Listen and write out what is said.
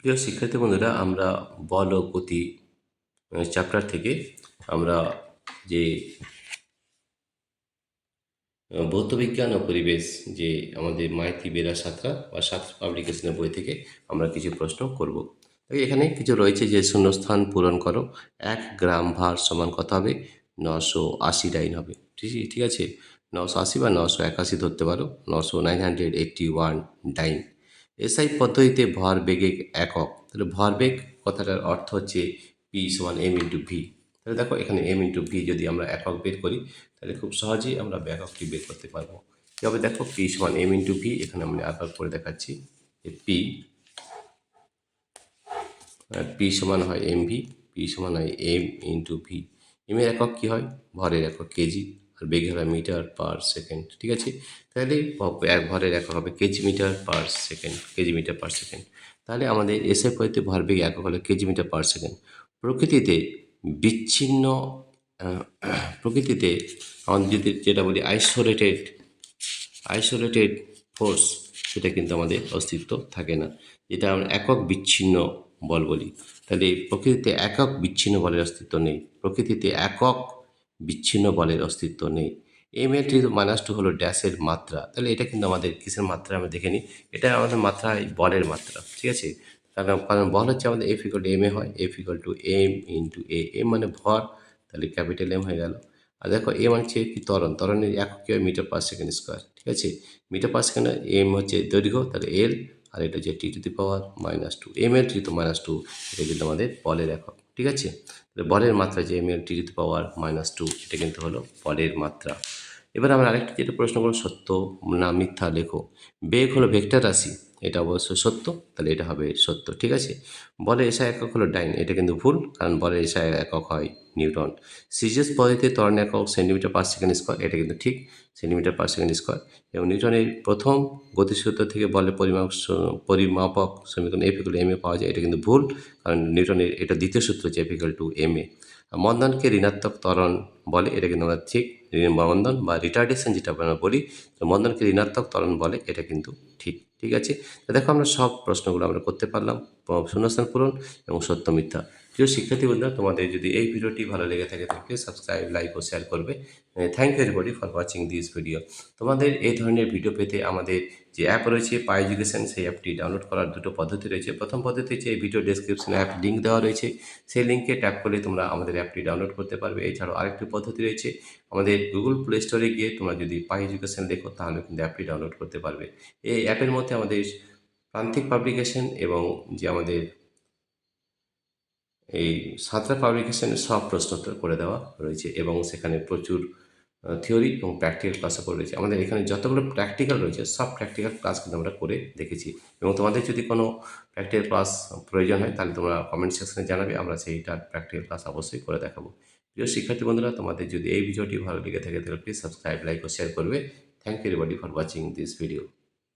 প্রিয় শিক্ষার্থী বন্ধুরা, আমরা বল ও গতি চ্যাপ্টার থেকে আমরা যে ভৌত বিজ্ঞান ও পরিবেশ, যে আমাদের মাইতি বেরা সাঁতরা বা সাঁতরা পাবলিকেশনের বই থেকে আমরা কিছু প্রশ্ন করব। তো এখানে কিছু রয়েছে যে শূন্যস্থান পূরণ করো। 1 গ্রাম ভার সমান কত হবে? 980 হবে। ঠিক আছে, 980 বা 981 ধরতে পারো। 981 ডাইন। এসআই পদ্ধতিতে ভর বেগের একক, তাহলে ভরবেগ কথাটার অর্থ হচ্ছে পি সমান এম ইন্টু ভি। তাহলে দেখো এখানে এম ইন্টু ভি যদি আমরা একক বের করি, তাহলে খুব সহজেই আমরা ব্যাককটি বের করতে পারবো। কীভাবে? দেখো, পি সমান এম ইন্টু ভি, এখানে আমি একক করে দেখাচ্ছি। পি সমান হয় এম ভি, পি সমান হয় এম ইন্টু ভি। এম এর একক কী হয়? ভরের একক কেজি, আর বেগের হয় মিটার পার সেকেন্ড। ঠিক আছে, তাহলে ভরের একক হবে kg metre per second, kg metre per second. তাহলে আমাদের এসআই পদ্ধতিতে ভরবেগ একক হলো কেজি মিটার পার সেকেন্ড। প্রকৃতিতে বিচ্ছিন্ন প্রকৃতিতে আমাদের যদি যেটা বলি আইসোলেটেড ফোর্স, সেটা কিন্তু আমাদের অস্তিত্ব থাকে না, যেটা আমরা একক বিচ্ছিন্ন বল বলি। তাহলে প্রকৃতিতে একক বিচ্ছিন্ন বলের অস্তিত্ব নেই, প্রকৃতিতে একক বিচ্ছিন্ন বলের অস্তিত্ব নেই। এম এর -2 হলো ড্যাশের মাত্রা, তাহলে এটা কিন্তু আমাদের কিসের মাত্রা আমরা দেখে নিই। এটা আমাদের মাত্রা, বলের মাত্রা। ঠিক আছে, কারণ বল হচ্ছে আমাদের F equal to M A হয়, F equal to M into A. M মানে ভর, তাহলে ক্যাপিটাল এম হয়ে গেল। আর দেখো এম হচ্ছে কি? ত্বরণের একক কি হয়? Metre per second square. ঠিক আছে, মিটার পার সেকেন্ড। এম হচ্ছে দৈর্ঘ্য, তাহলে এল, আর এটা হচ্ছে T to the power -2। M L T to the power -2, এটা কিন্তু আমাদের বলের একক। ঠিক আছে, তাহলে বলের মাত্রা যে M L T to the power -2, এটা কিন্তু হলো বলের মাত্রা। এবার আমরা আরেকটি যেটা প্রশ্ন করব, সত্য না মিথ্যা লেখো। বেগ হলো ভেক্টর রাশি, এটা অবশ্যই সত্য, তাহলে এটা হবে সত্য। ঠিক আছে, বলের এসআই একক হলো ডাইন, এটা কিন্তু ভুল, কারণ বলের এসআই একক হয় নিউটন। সিজিএস পদ্ধতিতে ত্বরণ একক সেন্টিমিটার পার সেকেন্ড স্কোয়ার, এটা কিন্তু ঠিক, সেন্টিমিটার পার সেকেন্ড স্কোয়ার। এবং নিউটনের প্রথম গতিসূত্র থেকে বলের পরিমাপক সমীকরণ এফ ইকুয়াল টু এম এ পাওয়া যায়, এটা কিন্তু ভুল, কারণ নিউটনের এটা দ্বিতীয় সূত্র হচ্ছে এফ ইকুয়াল টু এম এ। মন্দনকে ঋণাত্মক ত্বরণ বলে, এটা কিন্তু আমরা ঠিক। মন্দন বা রিটার্ডেশন যেটা আমরা বলি, তো মন্দনকে ঋণাত্মক ত্বরণ বলে, এটা কিন্তু ঠিক। ঠিক আছে, তো দেখো আমরা সব প্রশ্নগুলো আমরা করতে পারলাম, শূন্যস্থান পূরণ এবং সত্য মিথ্যা। প্রিয় শিক্ষার্থী বন্ধুরা, তোমাদের যদি এই ভিডিওটি ভালো লেগে থাকে তাহলে সাবস্ক্রাইব, লাইক ও শেয়ার করবে। Thank you everybody for watching this video. তোমাদের এই ধরনের ভিডিও পেতে আমাদের যে অ্যাপ রয়েছে পাই এডুকেশন, সেই অ্যাপটি ডাউনলোড করার দুটো পদ্ধতি রয়েছে। প্রথম পদ্ধতি হচ্ছে এই ভিডিও ডেসক্রিপশনে অ্যাপ লিঙ্ক দেওয়া রয়েছে, সেই লিঙ্কে ট্যাপ করলে তোমরা আমাদের অ্যাপটি ডাউনলোড করতে পারবে। এছাড়াও আরেকটি পদ্ধতি রয়েছে, আমাদের গুগল প্লে স্টোরে গিয়ে তোমরা যদি পাই এডুকেশন লেখো, তাহলে কিন্তু অ্যাপটি ডাউনলোড করতে পারবে। এই অ্যাপের মধ্যে আমাদের প্রান্তিক পাবলিকেশন এবং যে আমাদের এই সাঁতরা পাবলিকেশনের সব প্রশ্নোত্তর করে দেওয়া রয়েছে, এবং সেখানে প্রচুর থিওরি এবং প্র্যাকটিক্যাল ক্লাসও করে রয়েছে। আমাদের এখানে যতগুলো প্র্যাকটিক্যাল রয়েছে, সব প্র্যাকটিক্যাল ক্লাস কিন্তু আমরা করে দেখেছি। এবং তোমাদের যদি কোনো প্র্যাকটিক্যাল ক্লাস প্রয়োজন হয়, তাহলে তোমরা কমেন্ট সেকশনে জানাবে, আমরা সেইটার প্র্যাকটিক্যাল ক্লাস অবশ্যই করে দেখাবো। প্রিয় শিক্ষার্থী বন্ধুরা, তোমাদের যদি এই ভিডিওটি ভালো লেগে থাকে তাহলে প্লিজ সাবস্ক্রাইব, লাইক ও শেয়ার করবে। Thank you everybody for watching this video.